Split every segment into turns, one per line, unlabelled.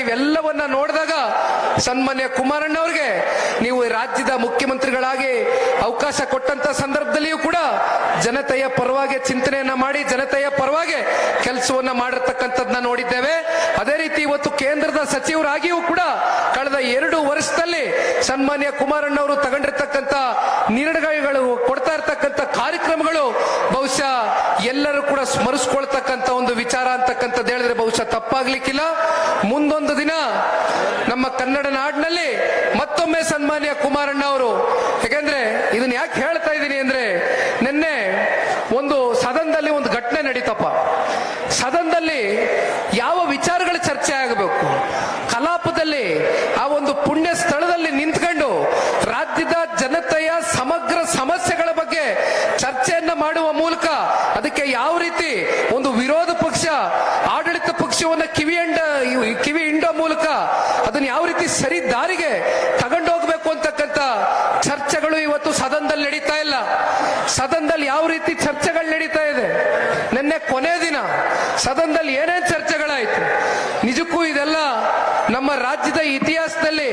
ಇವೆಲ್ಲವನ್ನ ನೋಡಿದಾಗ ಸನ್ಮಾನ್ಯ ಕುಮಾರಣ್ಣವ್ರಿಗೆ ನೀವು ರಾಜ್ಯದ ಮುಖ್ಯಮಂತ್ರಿಗಳಾಗಿ ಅವಕಾಶ ಕೊಟ್ಟಂತ ಸಂದರ್ಭದಲ್ಲಿಯೂ ಕೂಡ ಜನತೆಯ ಪರವಾಗಿ ಚಿಂತನೆಯನ್ನ ಮಾಡಿ ಜನತೆಯ ಪರವಾಗಿ ಕೆಲಸವನ್ನ ಮಾಡಿರ್ತಕ್ಕಂಥದ್ದನ್ನ ನೋಡಿದ್ದೇವೆ. ಅದೇ ರೀತಿ ಇವತ್ತು ಕೇಂದ್ರದ ಸಚಿವರಾಗಿಯೂ ಕೂಡ ಕಳೆದ 2 ವರ್ಷದಲ್ಲಿ ಸನ್ಮಾನ್ಯ ಕುಮಾರಣ್ಣವರು ತಗೊಂಡಿರ್ತಕ್ಕಂಥ ನಿರ್ಣಯಗಳು, ಕೊಡ್ತಾ ಇರ್ತಕ್ಕಂಥ ಕಾರ್ಯಕ್ರಮಗಳು ಬಹುಶಃ ಎಲ್ಲರೂ ಕೂಡ ಸ್ಮರಿಸ್ಕೊಳ್ತಕ್ಕಂಥ ಒಂದು ವಿಚಾರ ಅಂತಕ್ಕಂಥದ್ದು ಹೇಳಿದ್ರೆ ಬಹುಶಃ ತಪ್ಪಾಗ್ಲಿಕ್ಕಿಲ್ಲ. ಮುಂದೊಂದು ದಿನ ನಮ್ಮ ಕನ್ನಡ ನಾಡಿನಲ್ಲಿ ಮತ್ತೊಮ್ಮೆ ಸನ್ಮಾನ್ಯ ಕುಮಾರಣ್ಣ ಅವರು, ಯಾಕೆಂದ್ರೆ ಇದನ್ನ ಯಾಕೆ ಹೇಳ್ತಾ ಇದ್ದೀನಿ ಅಂದ್ರೆ, ನಿನ್ನೆ ಒಂದು ಸದನದಲ್ಲಿ ಒಂದು ಘಟನೆ ನಡೀತಪ್ಪ. ಸದನದಲ್ಲಿ ಯಾವ ವಿಚಾರಗಳು ಚರ್ಚೆ ಆಗಬೇಕು, ಕಲಾಪದಲ್ಲಿ ಆ ಒಂದು ಪುಣ್ಯ ಸ್ಥಳದಲ್ಲಿ ನಿಂತ್ಕೊಂಡು ರಾಜ್ಯದ ಜನತೆಯ ಸಮಗ್ರ ಸಮಸ್ಯೆಗಳ ಬಗ್ಗೆ ಚರ್ಚೆಯನ್ನ ಮಾಡುವ ಮೂಲಕ ಅದಕ್ಕೆ ಯಾವ ರೀತಿ ಒಂದು ವಿರೋಧ ಪಕ್ಷ ಆಡಳಿತ ಪಕ್ಷವನ್ನ ಕಿವಿ ಹಿಂಡೋ ಮೂಲಕ ಅದನ್ನ ಯಾವ ರೀತಿ ಸರಿ ದಾರಿಗೆ ತಗೊಂಡೋಗ್ಬೇಕು ಅಂತಕ್ಕಂಥ ಚರ್ಚೆಗಳು ಇವತ್ತು ಸದನದಲ್ಲಿ ನಡೀತಾ ಇಲ್ಲ. ಸದನದಲ್ಲಿ ಯಾವ ರೀತಿ ಚರ್ಚೆಗಳು ನಡೀತಾ ಇದೆ, ನಿನ್ನೆ ಕೊನೆ ದಿನ ಸದನದಲ್ಲಿ ಏನೇನ್ ಚರ್ಚೆಗಳಾಯ್ತು. ನಿಜಕ್ಕೂ ಇದೆಲ್ಲ ನಮ್ಮ ರಾಜ್ಯದ ಇತಿಹಾಸದಲ್ಲಿ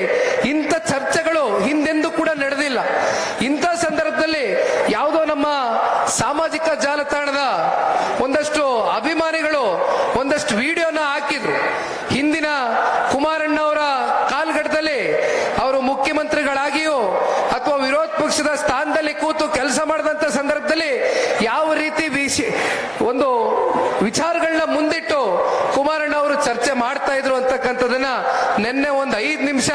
ಇಂಥ ಚರ್ಚೆಗಳು ಹಿಂದೆಂದೂ ಕೂಡ ನಡೆದಿಲ್ಲ. ಇಂಥ ಸಂದರ್ಭದಲ್ಲಿ ಯಾವುದೋ ನಮ್ಮ ಸಾಮಾಜಿಕ ಜಾಲತಾಣದ ಒಂದಷ್ಟು ಅಭಿಮಾನಿಗಳು ಒಂದಷ್ಟು ವಿಡಿಯೋನ ಹಾಕಿದ್ರು. ಹಿಂದಿನ ಕುಮಾರಣ್ಣವರ ಕಾಲ್ಗಡದಲ್ಲಿ ಅವರು ಮುಖ್ಯಮಂತ್ರಿಗಳಾಗಿಯೋ ಅಥವಾ ವಿರೋಧ ಪಕ್ಷದ ಸ್ಥಾನದಲ್ಲಿ ಕೂತು ಕೆಲಸ ಮಾಡಿದಂತ ಸಂದರ್ಭದಲ್ಲಿ ಯಾವ ರೀತಿ ಒಂದು ವಿಚಾರಗಳನ್ನ ಮುಂದಿಟ್ಟು ಕುಮಾರಣ್ಣ ಅವರು ಚರ್ಚೆ ಮಾಡ್ತಾ ಇದ್ರು ಅಂತಕ್ಕಂಥದನ್ನ ನಿನ್ನೆ ಒಂದು 5 ನಿಮಿಷ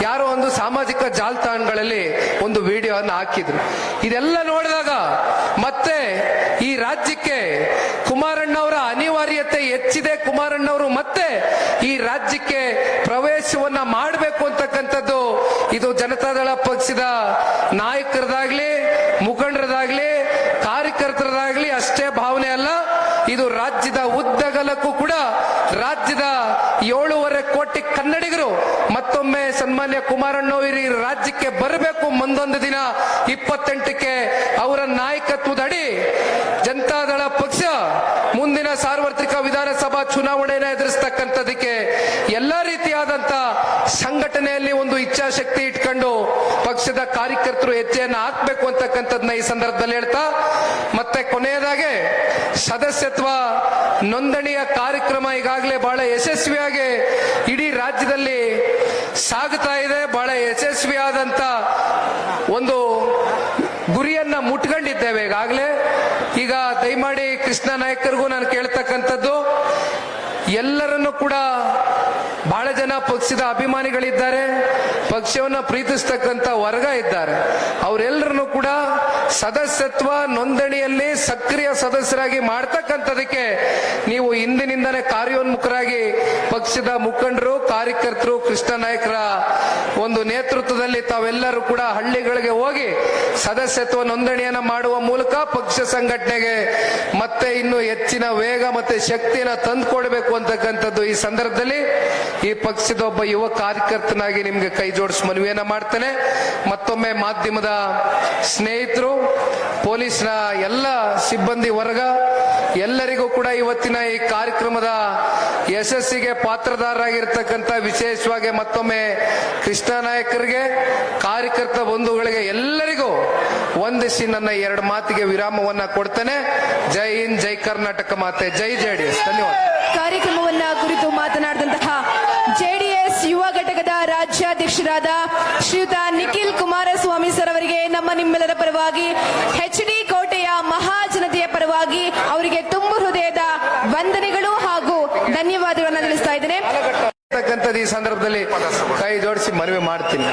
ಯಾರೋ ಒಂದು ಸಾಮಾಜಿಕ ಜಾಲತಾಣಗಳಲ್ಲಿ ಒಂದು ವಿಡಿಯೋನ ಹಾಕಿದ್ರು. ಇದೆಲ್ಲ ನೋಡಿದಾಗ ಮತ್ತೆ ಈ ರಾಜ್ಯಕ್ಕೆ ಕುಮಾರಣ್ಣವರ ಅನಿವಾರ್ಯತೆ ಹೆಚ್ಚಿದೆ. ಕುಮಾರಣ್ಣವರು ಮತ್ತೆ ಈ ರಾಜ್ಯಕ್ಕೆ ಪ್ರವೇಶವನ್ನ ಮಾಡಬೇಕು ಅಂತಕ್ಕಂಥದ್ದು ಇದು ಜನತಾದಳ ಪಕ್ಷದ ನಾಯಕರದಾಗ್ಲಿ, ಮುಖಂಡರದಾಗ್ಲಿ, ಕಾರ್ಯಕರ್ತರದಾಗ್ಲಿ ಅಷ್ಟೇ ಭಾವನೆ ಅಲ್ಲ. ಇದು ರಾಜ್ಯದ ಉದ್ದಗಲಕ್ಕೂ ಕೂಡ ರಾಜ್ಯದ 7.5 ಕೋಟಿ ಕನ್ನಡಿಗರು ಮತ್ತೊಮ್ಮೆ ಸನ್ಮಾನ್ಯ ಕುಮಾರಣ್ಣವರು ಈ ರಾಜ್ಯಕ್ಕೆ ಬರಬೇಕು. ಮುಂದೊಂದು ದಿನ 28ಕ್ಕೆ ಅವರ ನಾಯಕತ್ವದಡಿ ಜನತಾದಳ ಪಕ್ಷ ಮುಂದಿನ ಸಾರ್ವತ್ರಿಕ ವಿಧಾನಸಭಾ ಚುನಾವಣೆಯನ್ನು ಎದುರಿಸ್ತಕ್ಕಂಥದಕ್ಕೆ ಎಲ್ಲ ರೀತಿಯಾದಂತ ಸಂಘಟನೆಯಲ್ಲಿ ಒಂದು ಇಚ್ಛಾಶಕ್ತಿ ಇಟ್ಕೊಂಡು ಪಕ್ಷದ ಕಾರ್ಯಕರ್ತರು ಹೆಜ್ಜೆಯನ್ನು ಹಾಕ್ಬೇಕು ಅಂತಕ್ಕಂಥದ್ದನ್ನ ಈ ಸಂದರ್ಭದಲ್ಲಿ ಹೇಳ್ತಾ, ಮತ್ತೆ ಕೊನೆಯದಾಗೆ ಸದಸ್ಯತ್ವ ನೋಂದಣಿಯ ಕಾರ್ಯಕ್ರಮ ಈಗಾಗಲೇ ಬಹಳ ಯಶಸ್ವಿಯಾಗಿ ಇಡೀ ರಾಜ್ಯದಲ್ಲಿ ಸಾಗುತ್ತಾ ಇದೆ. ಬಹಳ ಯಶಸ್ವಿಯಾದಂತ ಒಂದು ಗುರಿಯನ್ನ ಮುಟ್ಕೊಂಡಿದ್ದೇವೆ ಈಗಾಗಲೇ. ಈಗ ದಯಮಾಡಿ ಕೃಷ್ಣ ನಾಯಕರಿಗೂ ನಾನು ಕೇಳ್ತಕ್ಕಂಥದ್ದು, ಎಲ್ಲರನ್ನು ಕೂಡ ಬಹಳ ಜನ ಪಕ್ಷದ ಅಭಿಮಾನಿಗಳಿದ್ದಾರೆ, ಪಕ್ಷವನ್ನು ಪ್ರೀತಿಸ್ತಕ್ಕಂಥ ವರ್ಗ ಇದ್ದಾರೆ. ಅವರೆಲ್ಲರನ್ನು ಕೂಡ ಸದಸ್ಯತ್ವ ನೋಂದಣಿಯಲ್ಲಿ ಸಕ್ರಿಯ ಸದಸ್ಯರಾಗಿ ಮಾಡ್ತಕ್ಕಂಥದಕ್ಕೆ ನೀವು ಇಂದಿನಿಂದನೇ ಕಾರ್ಯೋನ್ಮುಖರಾಗಿ ಪಕ್ಷದ ಮುಖಂಡರು, ಕಾರ್ಯಕರ್ತರು, ಕೃಷ್ಣ ನಾಯಕರ ಒಂದು ನೇತೃತ್ವದಲ್ಲಿ ತಾವೆಲ್ಲರೂ ಕೂಡ ಹಳ್ಳಿಗಳಿಗೆ ಹೋಗಿ ಸದಸ್ಯತ್ವ ನೋಂದಣಿಯನ್ನ ಮಾಡುವ ಮೂಲಕ ಪಕ್ಷ ಸಂಘಟನೆಗೆ ಮತ್ತೆ ಇನ್ನು ಹೆಚ್ಚಿನ ವೇಗ ಮತ್ತೆ ಶಕ್ತಿಯನ್ನ ತಂದುಕೊಡ್ಬೇಕು ಅಂತಕ್ಕಂಥದ್ದು ಈ ಸಂದರ್ಭದಲ್ಲಿ ಈ ಪಕ್ಷದ ಒಬ್ಬ ಯುವ ಕಾರ್ಯಕರ್ತನಾಗಿ ನಿಮ್ಗೆ ಕೈ ಜೋಡಿಸಿ ಮನವಿಯನ್ನ ಮಾಡ್ತೇನೆ. ಮತ್ತೊಮ್ಮೆ ಮಾಧ್ಯಮದ ಸ್ನೇಹಿತರು, ಪೊಲೀಸ್ನ ಎಲ್ಲ ಸಿಬ್ಬಂದಿ ವರ್ಗ ಎಲ್ಲರಿಗೂ ಕೂಡ ಇವತ್ತಿನ ಈ ಕಾರ್ಯಕ್ರಮದ ಯಶಸ್ಸಿಗೆ ಪಾತ್ರಧಾರರಾಗಿರ್ತಕ್ಕಂಥ ವಿಶೇಷವಾಗಿ ಮತ್ತೊಮ್ಮೆ ಕೃಷ್ಣ ನಾಯಕರಿಗೆ, ಕಾರ್ಯಕರ್ತ ಬಂಧುಗಳಿಗೆ ಎಲ್ಲರಿಗೂ ವಂದಿಸಿ ನನ್ನ 2 ಮಾತಿಗೆ ವಿರಾಮವನ್ನ ಕೊಡ್ತೇನೆ. ಜೈ ಹಿಂದ್, ಜೈ ಕರ್ನಾಟಕ ಮಾತೆ, ಜೈ ಜೆಡಿಎಸ್. ಧನ್ಯವಾದ.
ಕಾರ್ಯಕ್ರಮವನ್ನ ಕುರಿತು ಮಾತನಾಡಿದಂತಹ ಜೆಡಿಎಸ್ ಯುವ ಘಟಕದ ರಾಜ್ಯಾಧ್ಯಕ್ಷರಾದ ಶ್ರೀಯುತ ನಿಖಿಲ್ ಕುಮಾರಸ್ವಾಮಿ ಸರ್ ಅವರಿಗೆ ನಮ್ಮ ನಿಮ್ಮೆಲ್ಲರ ಪರವಾಗಿ, HD ಕೋಟೆಯ ಮಹಾಜನತೆಯ ಪರವಾಗಿ ಅವರಿಗೆ ತುಂಬು ಹೃದಯದ ವಂದನೆಗಳು ಹಾಗೂ ಧನ್ಯವಾದಗಳನ್ನು ತಿಳಿಸ್ತಾ ಇದ್ದೇನೆ.
ಈ ಸಂದರ್ಭದಲ್ಲಿ ಕೈ ಜೋಡಿಸಿ ಮನವಿ ಮಾಡ್ತೀನಿ.